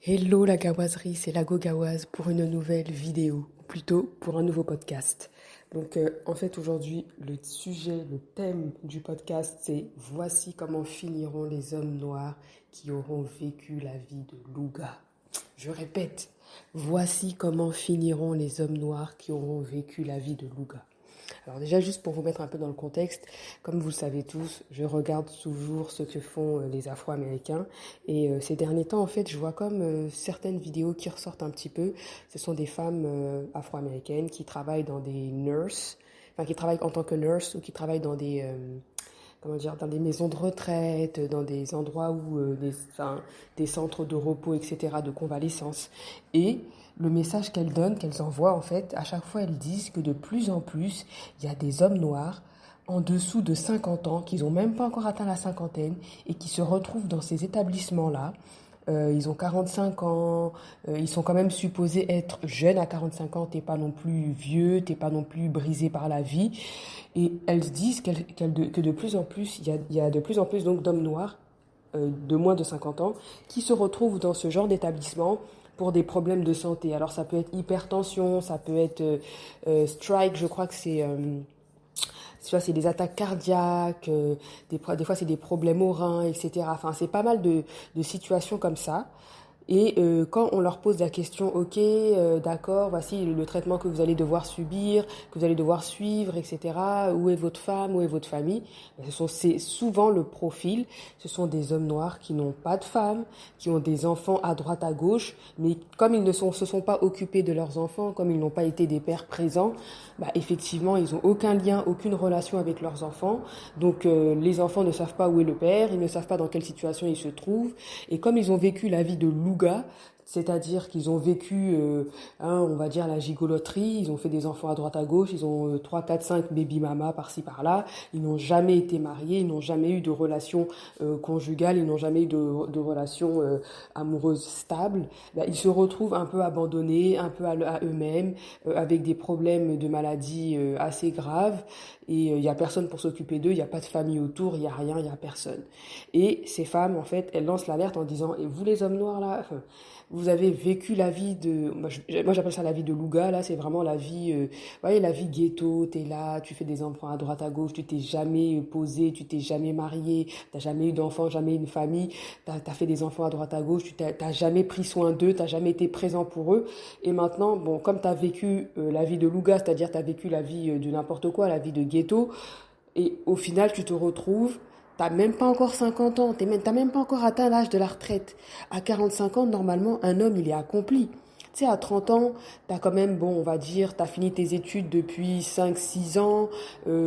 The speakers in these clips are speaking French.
Hello la gawazerie, c'est la Gawaz pour une nouvelle vidéo, ou plutôt pour un nouveau podcast. En fait aujourd'hui le thème du podcast c'est voici comment finiront les hommes noirs qui auront vécu la vie de Louga. Je répète, voici comment finiront les hommes noirs qui auront vécu la vie de Louga. Alors déjà, juste pour vous mettre un peu dans le contexte, comme vous le savez tous, je regarde toujours ce que font les Afro-Américains. Et ces derniers temps, en fait, je vois comme certaines vidéos qui ressortent un petit peu. Ce sont des femmes Afro-Américaines qui travaillent dans des nurses, enfin qui travaillent en tant que nurse ou qui travaillent dans des comment dire, dans des maisons de retraite, dans des endroits où, des centres de repos, etc., de convalescence. Et le message qu'elles donnent, qu'elles envoient, en fait, à chaque fois, elles disent que de plus en plus, il y a des hommes noirs en dessous de 50 ans, qui n'ont même pas encore atteint la cinquantaine, et qui se retrouvent dans ces établissements-là. Ils ont 45 ans, ils sont quand même supposés être jeunes à 45 ans, t'es pas non plus vieux, t'es pas non plus brisé par la vie. Et elles disent que de plus en plus, il y a de plus en plus donc d'hommes noirs de moins de 50 ans qui se retrouvent dans ce genre d'établissement pour des problèmes de santé. Alors ça peut être hypertension, ça peut être strike, je crois que c'est des attaques cardiaques, des fois c'est des problèmes aux reins, etc. Enfin, c'est pas mal de situations comme ça. Et quand on leur pose la question, ok, d'accord, voici le traitement que vous allez devoir subir, que vous allez devoir suivre, etc. Où est votre femme, où est votre famille? C'est souvent le profil. Ce sont des hommes noirs qui n'ont pas de femme, qui ont des enfants à droite à gauche, mais comme ils ne se sont pas occupés de leurs enfants, comme ils n'ont pas été des pères présents, effectivement, ils n'ont aucun lien, aucune relation avec leurs enfants. Donc les enfants ne savent pas où est le père, ils ne savent pas dans quelle situation ils se trouvent. Et comme ils ont vécu la vie de Louga, c'est-à-dire qu'ils ont vécu, on va dire, la gigoloterie, ils ont fait des enfants à droite à gauche, ils ont 3, 4, 5 baby mamas par-ci par-là, ils n'ont jamais été mariés, ils n'ont jamais eu de relation conjugale, ils n'ont jamais eu de relation amoureuse stable, ils se retrouvent un peu abandonnés, un peu à eux-mêmes, avec des problèmes de maladie assez graves, et il n'y a personne pour s'occuper d'eux, il n'y a pas de famille autour, il n'y a rien, il n'y a personne. Et ces femmes, en fait, elles lancent l'alerte en disant, et vous les hommes noirs là, vous avez vécu la vie de, moi j'appelle ça la vie de Louga, là c'est vraiment la vie, vous voyez, la vie ghetto, t'es là, tu fais des enfants à droite à gauche, tu t'es jamais posé, tu t'es jamais marié, t'as jamais eu d'enfants, jamais une famille, t'as fait des enfants à droite à gauche, t'as jamais pris soin d'eux, t'as jamais été présent pour eux, et maintenant, bon, comme t'as vécu la vie de Louga, c'est-à-dire t'as vécu la vie de n'importe quoi, la vie de ghetto, et au final tu te retrouves. T'as même pas encore 50 ans, t'as même pas encore atteint l'âge de la retraite. À 45 ans, normalement, un homme, il est accompli. Tu sais, à 30 ans, t'as quand même, bon, on va dire, t'as fini tes études depuis 5, 6 ans,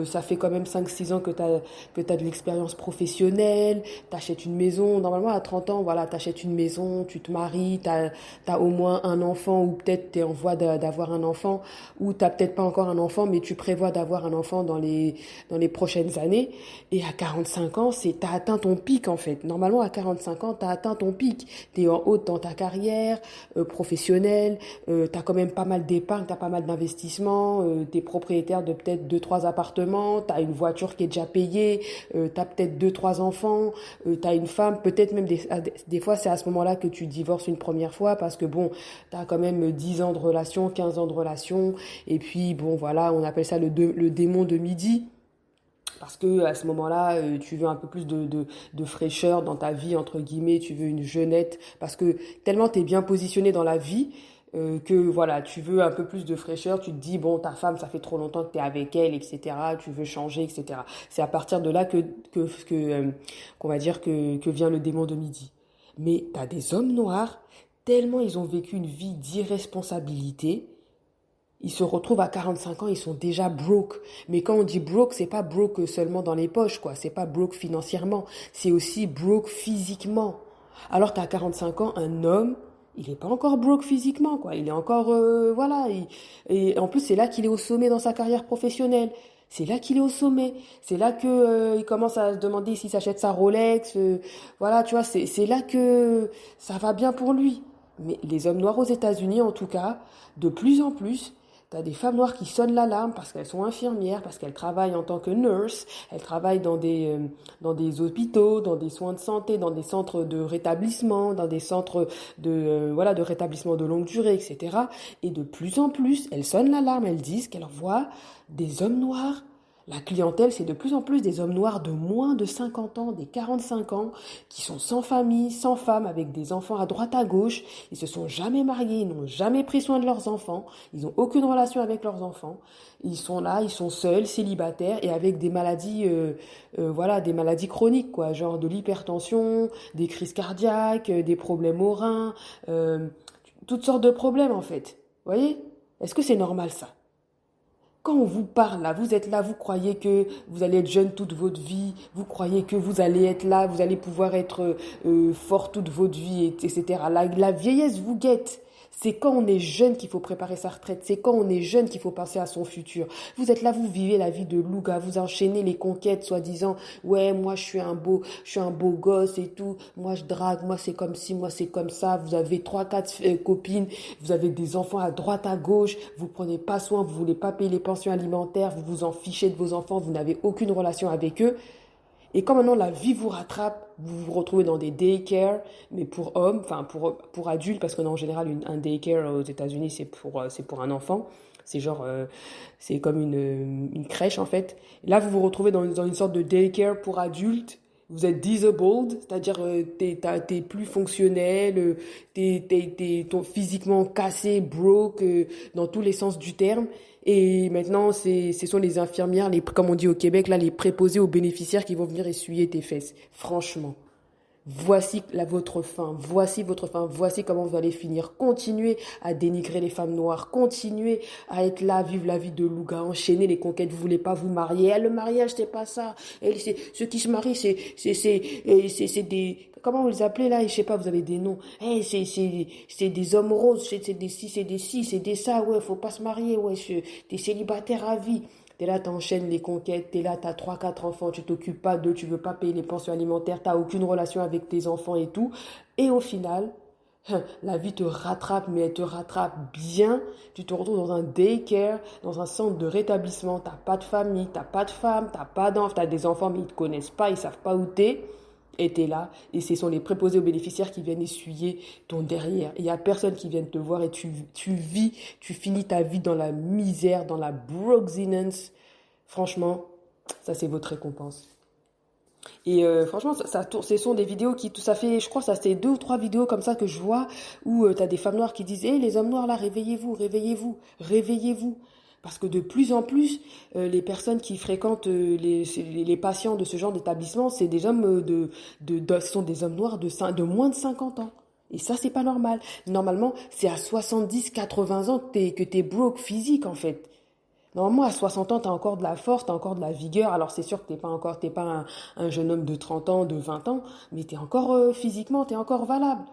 ça fait quand même 5, 6 ans que t'as de l'expérience professionnelle, t'achètes une maison. Normalement, à 30 ans, voilà, t'achètes une maison, tu te maries, t'as au moins un enfant, ou peut-être t'es en voie d'avoir un enfant, ou t'as peut-être pas encore un enfant, mais tu prévois d'avoir un enfant dans les prochaines années. Et à 45 ans, t'as atteint ton pic, en fait. Normalement, à 45 ans, t'as atteint ton pic. T'es en haut dans ta carrière professionnelle, t'as quand même pas mal d'épargne, t'as pas mal d'investissements, t'es propriétaire de peut-être 2, 3 appartements, t'as une voiture qui est déjà payée, t'as peut-être 2, 3 enfants, t'as une femme, peut-être même des fois, c'est à ce moment-là que tu divorces une première fois parce que bon, t'as quand même 10 ans de relation, 15 ans de relation, et puis bon, voilà, on appelle ça le démon de midi. Parce que à ce moment-là, tu veux un peu plus de fraîcheur dans ta vie, entre guillemets, tu veux une jeunette, parce que tellement tu es bien positionné dans la vie, que voilà, tu veux un peu plus de fraîcheur, tu te dis, bon, ta femme, ça fait trop longtemps que tu es avec elle, etc., tu veux changer, etc. C'est à partir de là qu'on va dire que vient le démon de midi. Mais tu as des hommes noirs, tellement ils ont vécu une vie d'irresponsabilité, ils se retrouvent à 45 ans, ils sont déjà broke. Mais quand on dit broke, c'est pas broke seulement dans les poches, quoi. C'est pas broke financièrement. C'est aussi broke physiquement. Alors qu'à 45 ans, un homme, il est pas encore broke physiquement, quoi. Il est encore, voilà. Et en plus, c'est là qu'il est au sommet dans sa carrière professionnelle. C'est là qu'il est au sommet. C'est là que il commence à se demander s'il s'achète sa Rolex. Voilà, tu vois, c'est là que ça va bien pour lui. Mais les hommes noirs aux États-Unis, en tout cas, de plus en plus, Tu as des femmes noires qui sonnent l'alarme parce qu'elles sont infirmières, parce qu'elles travaillent en tant que nurse, elles travaillent dans des hôpitaux, dans des soins de santé, dans des centres de rétablissement, dans des centres de rétablissement de longue durée, etc. Et de plus en plus, elles sonnent l'alarme, elles disent qu'elles voient des hommes noirs. La clientèle, c'est de plus en plus des hommes noirs de moins de 50 ans, des 45 ans, qui sont sans famille, sans femme, avec des enfants à droite à gauche. Ils se sont jamais mariés, ils n'ont jamais pris soin de leurs enfants, ils n'ont aucune relation avec leurs enfants. Ils sont là, ils sont seuls, célibataires et avec des maladies, des maladies chroniques, quoi, genre de l'hypertension, des crises cardiaques, des problèmes aux reins, toutes sortes de problèmes en fait. Vous voyez? Est-ce que c'est normal ça? Quand on vous parle là, vous êtes là, vous croyez que vous allez être jeune toute votre vie, vous croyez que vous allez être là, vous allez pouvoir être fort toute votre vie, etc. La vieillesse vous guette. C'est quand on est jeune qu'il faut préparer sa retraite. C'est quand on est jeune qu'il faut penser à son futur. Vous êtes là, vous vivez la vie de louga, vous enchaînez les conquêtes, soi-disant, ouais, moi je suis un beau gosse et tout. Moi je drague, moi c'est comme ci, moi c'est comme ça. Vous avez trois, quatre copines, vous avez des enfants à droite, à gauche. Vous prenez pas soin, vous voulez pas payer les pensions alimentaires, vous vous en fichez de vos enfants, vous n'avez aucune relation avec eux. Et quand maintenant la vie vous rattrape, vous vous retrouvez dans des daycare, mais pour hommes, enfin pour adultes, parce qu'en général un daycare aux États-Unis c'est pour un enfant, c'est genre c'est comme une crèche en fait. Là vous vous retrouvez dans une sorte de daycare pour adultes. Vous êtes disabled, c'est-à-dire t'es plus fonctionnel, t'es physiquement cassé, broke, dans tous les sens du terme. Et maintenant, ce sont les infirmières, comme on dit au Québec, là, les préposés aux bénéficiaires qui vont venir essuyer tes fesses. Franchement. Votre fin, voici votre fin, voici comment vous allez finir. Continuez à dénigrer les femmes noires, continuez à être là, vivre la vie de louga, enchaîner les conquêtes, vous voulez pas vous marier. Le mariage, c'est pas ça. Ceux qui se marient, c'est des, comment vous les appelez là? Je sais pas, vous avez des noms. C'est des hommes roses, c'est des ci, c'est des ça, ouais, faut pas se marier, ouais, t'es célibataire à vie. T'es là, t'enchaînes les conquêtes, t'es là, t'as 3, 4 enfants, tu t'occupes pas d'eux, tu veux pas payer les pensions alimentaires, t'as aucune relation avec tes enfants et tout. Et au final, la vie te rattrape, mais elle te rattrape bien. Tu te retrouves dans un daycare, dans un centre de rétablissement. T'as pas de famille, t'as pas de femme, t'as pas d'enfants, t'as des enfants, mais ils te connaissent pas, ils savent pas où t'es. Et t'es là, et ce sont les préposés aux bénéficiaires qui viennent essuyer ton derrière. Il n'y a personne qui vienne te voir et tu vis, tu finis ta vie dans la misère, dans la broxinance. Franchement, ça c'est votre récompense. Et franchement, ce sont des vidéos ça fait, je crois, ça c'est 2 ou 3 vidéos comme ça que je vois où t'as des femmes noires qui disent, hé, les hommes noirs là, réveillez-vous, réveillez-vous, réveillez-vous. Parce que de plus en plus, les personnes qui fréquentent les patients de ce genre d'établissement, c'est des hommes ce sont des hommes noirs de moins de 50 ans. Et ça, c'est pas normal. Normalement, c'est à 70, 80 ans que t'es broke physique, en fait. Normalement, à 60 ans, t'as encore de la force, t'as encore de la vigueur. Alors, c'est sûr que t'es pas un jeune homme de 30 ans, de 20 ans, mais t'es encore, physiquement, t'es encore valable.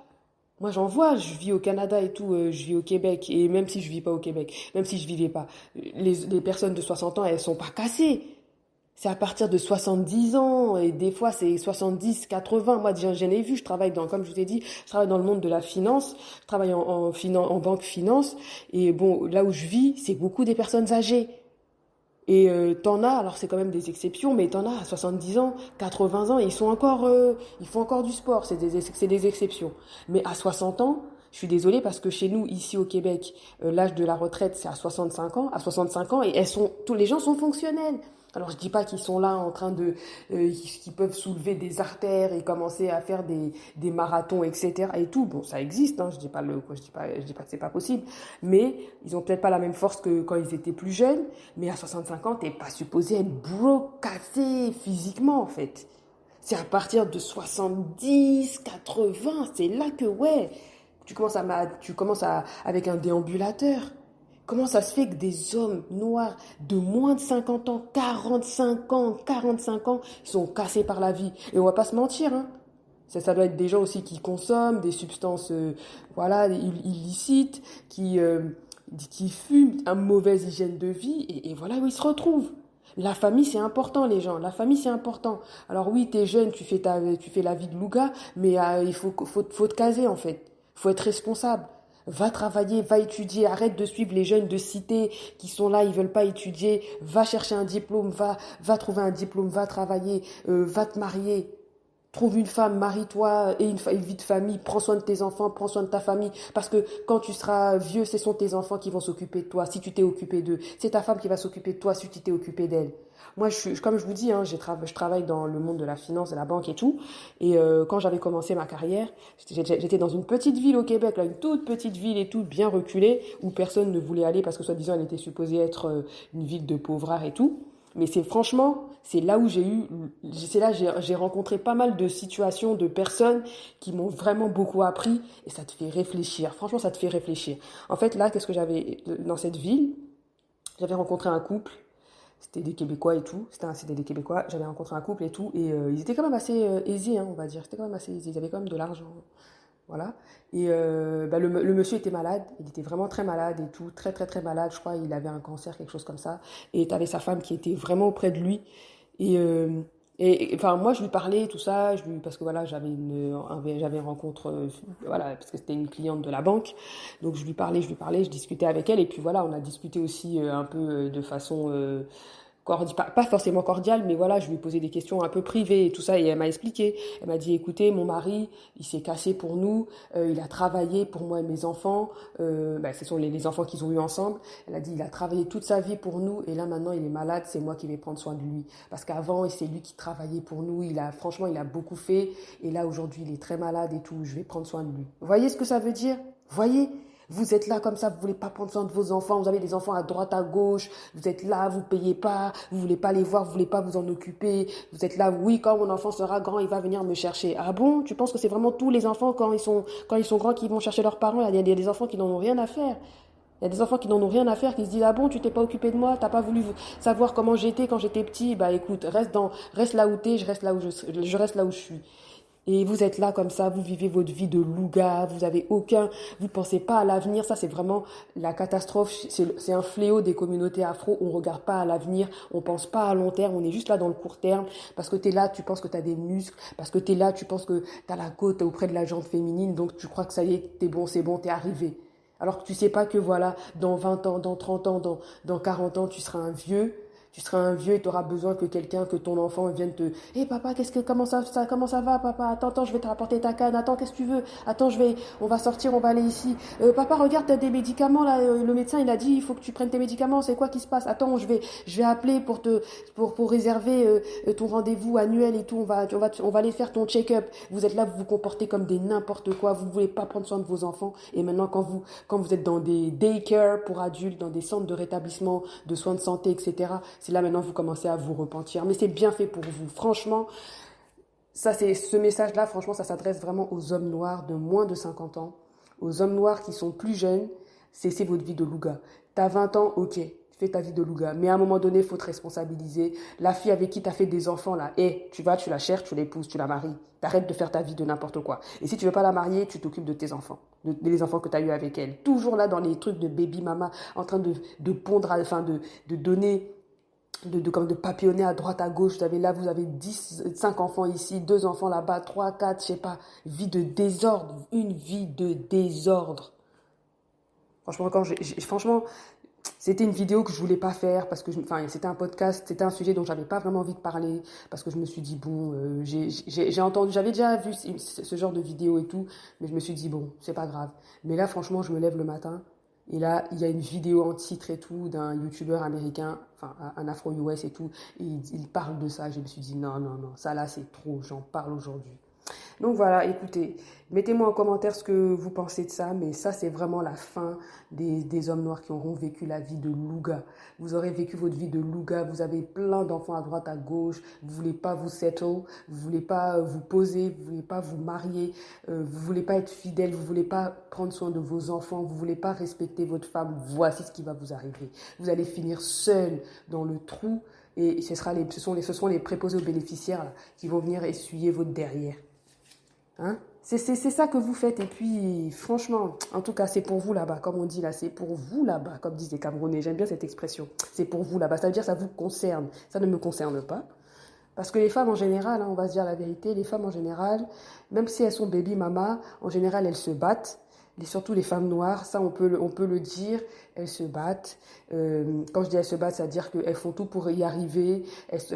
Moi, j'en vois, je vis au Canada et tout, je vis au Québec, et même si je vis pas au Québec, même si je vivais pas, les personnes de 60 ans, elles sont pas cassées. C'est à partir de 70 ans, et des fois c'est 70, 80. Moi, j'en ai vu, je travaille comme je vous ai dit, je travaille dans le monde de la finance, je travaille en banque finance, et bon, là où je vis, c'est beaucoup des personnes âgées. Et t'en as, alors c'est quand même des exceptions, mais t'en as à 70 ans, 80 ans, ils font encore du sport, c'est des exceptions. Mais à 60 ans, je suis désolée parce que chez nous, ici au Québec, l'âge de la retraite, c'est à 65 ans, et tous les gens sont fonctionnels. Alors je dis pas qu'ils sont là en train qu'ils peuvent soulever des artères et commencer à faire des marathons, etc. et tout. Bon, ça existe, hein, je dis pas que c'est pas possible, mais ils ont peut-être pas la même force que quand ils étaient plus jeunes. Mais à 65 ans, t'es pas supposé être broke, cassé physiquement en fait. C'est à partir de 70, 80, c'est là que ouais, tu commences avec un déambulateur. Comment ça se fait que des hommes noirs de moins de 50 ans, 45 ans, sont cassés par la vie? Et on va pas se mentir, hein. Ça doit être des gens aussi qui consomment des substances illicites, qui fument, une mauvaise hygiène de vie, et voilà où ils se retrouvent. La famille, c'est important, les gens. La famille, c'est important. Alors oui, t'es jeune, tu fais la vie de louga, mais faut te caser, en fait. Faut être responsable. Va travailler, va étudier, arrête de suivre les jeunes de cité qui sont là, ils veulent pas étudier, va chercher un diplôme, va trouver un diplôme, va travailler, va te marier. Trouve une femme, marie-toi et une vie de famille, prends soin de tes enfants, prends soin de ta famille, parce que quand tu seras vieux, ce sont tes enfants qui vont s'occuper de toi, si tu t'es occupé d'eux. C'est ta femme qui va s'occuper de toi si tu t'es occupé d'elle. Moi, comme je vous dis, hein, je travaille dans le monde de la finance, de la banque et tout. Et quand j'avais commencé ma carrière, j'étais dans une petite ville au Québec, là, une toute petite ville et tout, bien reculée, où personne ne voulait aller parce que soi-disant, elle était supposée être une ville de pauvres et tout. Mais c'est là où j'ai rencontré pas mal de situations, de personnes qui m'ont vraiment beaucoup appris et ça te fait réfléchir. Franchement, ça te fait réfléchir. En fait, là, qu'est-ce que j'avais dans cette ville? J'avais rencontré un couple. C'était des Québécois et tout. C'était des Québécois. J'avais rencontré un couple et tout. Et ils étaient quand même assez aisés, hein, on va dire. C'était quand même assez aisés. Ils avaient quand même de l'argent. Voilà. Et le monsieur était malade, il était vraiment très malade et tout, très très très malade, je crois, il avait un cancer, quelque chose comme ça. Et tu avais sa femme qui était vraiment auprès de lui. Et, enfin, moi, je lui parlais, tout ça, parce que voilà, j'avais une rencontre, voilà, parce que c'était une cliente de la banque. Donc, je discutais avec elle. Et puis voilà, on a discuté aussi un peu de façon pas forcément cordiale, mais voilà, je lui ai posé des questions un peu privées et tout ça, et elle m'a expliqué. Elle m'a dit, écoutez, mon mari, il s'est cassé pour nous, il a travaillé pour moi et mes enfants, ce sont les enfants qu'ils ont eu ensemble. Elle a dit, il a travaillé toute sa vie pour nous, et là maintenant il est malade, c'est moi qui vais prendre soin de lui. Parce qu'avant, c'est lui qui travaillait pour nous, franchement, il a beaucoup fait, et là aujourd'hui, il est très malade et tout, je vais prendre soin de lui. Vous voyez ce que ça veut dire? Vous voyez? Vous êtes là comme ça, vous voulez pas prendre soin de vos enfants, vous avez des enfants à droite, à gauche, vous êtes là, vous payez pas, vous voulez pas les voir, vous voulez pas vous en occuper, vous êtes là, oui, quand mon enfant sera grand, il va venir me chercher. Ah bon? Tu penses que c'est vraiment tous les enfants quand ils sont grands qui vont chercher leurs parents? Il y a des enfants qui n'en ont rien à faire. Il y a des enfants qui n'en ont rien à faire, qui se disent, ah bon, tu t'es pas occupé de moi, t'as pas voulu savoir comment j'étais quand j'étais petit. Bah écoute, reste là où t'es, je reste là où je suis. Et vous êtes là comme ça, vous vivez votre vie de louga, vous pensez pas à l'avenir. Ça, c'est vraiment la catastrophe. C'est un fléau des communautés afro. On regarde pas à l'avenir, on pense pas à long terme, on est juste là dans le court terme. Parce que t'es là, tu penses que t'as des muscles. Parce que t'es là, tu penses que t'as la côte auprès de la jante féminine. Donc tu crois que ça y est, t'es bon, c'est bon, t'es arrivé. Alors que tu sais pas que voilà, dans 20 ans, dans 30 ans, dans 40 ans, tu seras un vieux. Tu seras un vieux et tu auras besoin que ton enfant vienne te... Hé papa, comment ça va papa? Attends, je vais te rapporter ta canne. Attends, qu'est-ce que tu veux? Attends, on va sortir, on va aller ici. Papa, regarde, t'as des médicaments là. Le médecin, il a dit, il faut que tu prennes tes médicaments. C'est quoi qui se passe? Attends, je vais appeler pour réserver ton rendez-vous annuel et tout. On va aller faire ton check-up. Vous êtes là, vous vous comportez comme des n'importe quoi. Vous voulez pas prendre soin de vos enfants. Et maintenant, quand vous êtes dans des daycare pour adultes, dans des centres de rétablissement, de soins de santé, etc., c'est là maintenant que vous commencez à vous repentir. Mais c'est bien fait pour vous. Franchement, ce message-là, franchement, ça s'adresse vraiment aux hommes noirs de moins de 50 ans, aux hommes noirs qui sont plus jeunes. C'est votre vie de louga. T'as 20 ans, ok, fais ta vie de louga. Mais à un moment donné, il faut te responsabiliser. La fille avec qui t'as fait des enfants, là, tu la cherches, tu l'épouses, tu la maries. T'arrêtes de faire ta vie de n'importe quoi. Et si tu veux pas la marier, tu t'occupes de tes enfants, des enfants que tu as eu avec elle. Toujours là dans les trucs de baby mama, en train de pondre, de donner comme de papillonner à droite, à gauche. Vous avez 5 enfants ici, 2 enfants là-bas, 3, 4, je sais pas. Vie de désordre, une vie de désordre. Franchement, franchement, c'était une vidéo que je voulais pas faire parce que, c'était un podcast, c'était un sujet dont j'avais pas vraiment envie de parler parce que je me suis dit, bon, j'avais déjà vu ce genre de vidéo et tout, mais je me suis dit, bon, c'est pas grave. Mais là, franchement, je me lève le matin. Et là, il y a une vidéo en titre et tout d'un youtubeur américain, enfin un afro-US et tout, et il parle de ça. Je me suis dit non, non, non, ça là c'est trop, j'en parle aujourd'hui. Donc voilà, écoutez, mettez-moi en commentaire ce que vous pensez de ça, mais ça c'est vraiment la fin des hommes noirs qui auront vécu la vie de louga. Vous aurez vécu votre vie de louga, vous avez plein d'enfants à droite, à gauche, vous voulez pas vous settle, vous voulez pas vous poser, vous voulez pas vous marier, vous voulez pas être fidèle, vous voulez pas prendre soin de vos enfants, vous voulez pas respecter votre femme, voici ce qui va vous arriver. Vous allez finir seul dans le trou et ce sont les préposés aux bénéficiaires là, qui vont venir essuyer votre derrière. Hein? C'est ça que vous faites. Et puis, franchement, en tout cas, c'est pour vous là-bas. Comme on dit là, c'est pour vous là-bas, comme disent les Camerounais. J'aime bien cette expression. C'est pour vous là-bas. Ça veut dire que ça vous concerne. Ça ne me concerne pas. Parce que les femmes en général, hein, on va se dire la vérité, les femmes en général, même si elles sont baby mama, en général, elles se battent. surtout les femmes noires, ça on peut le dire, elles se battent. Quand je dis elles se battent, c'est-à-dire qu'elles font tout pour y arriver,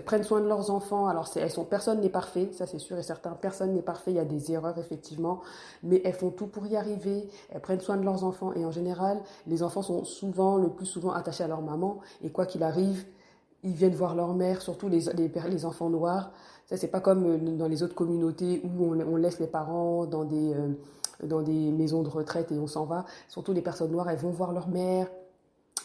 prennent soin de leurs enfants. Alors personne n'est parfait, ça c'est sûr et certain, personne n'est parfait, il y a des erreurs effectivement, mais elles font tout pour y arriver, elles prennent soin de leurs enfants et en général, les enfants sont le plus souvent attachés à leur maman et quoi qu'il arrive, ils viennent voir leur mère, surtout les enfants noirs. Ça, c'est pas comme dans les autres communautés où on laisse les parents dans des maisons de retraite et on s'en va. Surtout les personnes noires, elles vont voir leur mère,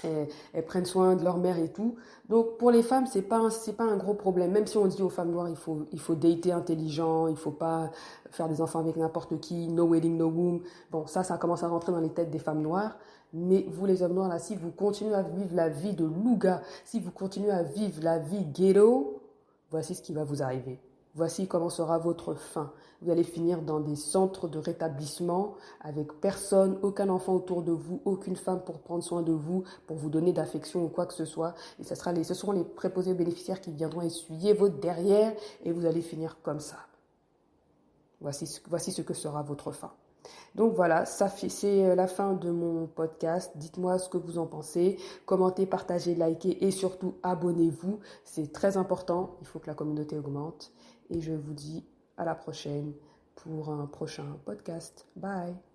elles prennent soin de leur mère et tout. Donc pour les femmes, c'est pas un gros problème. Même si on dit aux femmes noires, il faut dater intelligent, il faut pas faire des enfants avec n'importe qui, no wedding, no womb. Bon, ça commence à rentrer dans les têtes des femmes noires. Mais vous les hommes noirs là, si vous continuez à vivre la vie de louga, si vous continuez à vivre la vie ghetto, voici ce qui va vous arriver. Voici comment sera votre fin. Vous allez finir dans des centres de rétablissement avec personne, aucun enfant autour de vous, aucune femme pour prendre soin de vous, pour vous donner d'affection ou quoi que ce soit. Et ce seront les préposés bénéficiaires qui viendront essuyer votre derrière et vous allez finir comme ça. Voici ce que sera votre fin. Donc voilà, c'est la fin de mon podcast. Dites-moi ce que vous en pensez. Commentez, partagez, likez et surtout abonnez-vous. C'est très important. Il faut que la communauté augmente. Et je vous dis à la prochaine pour un prochain podcast. Bye!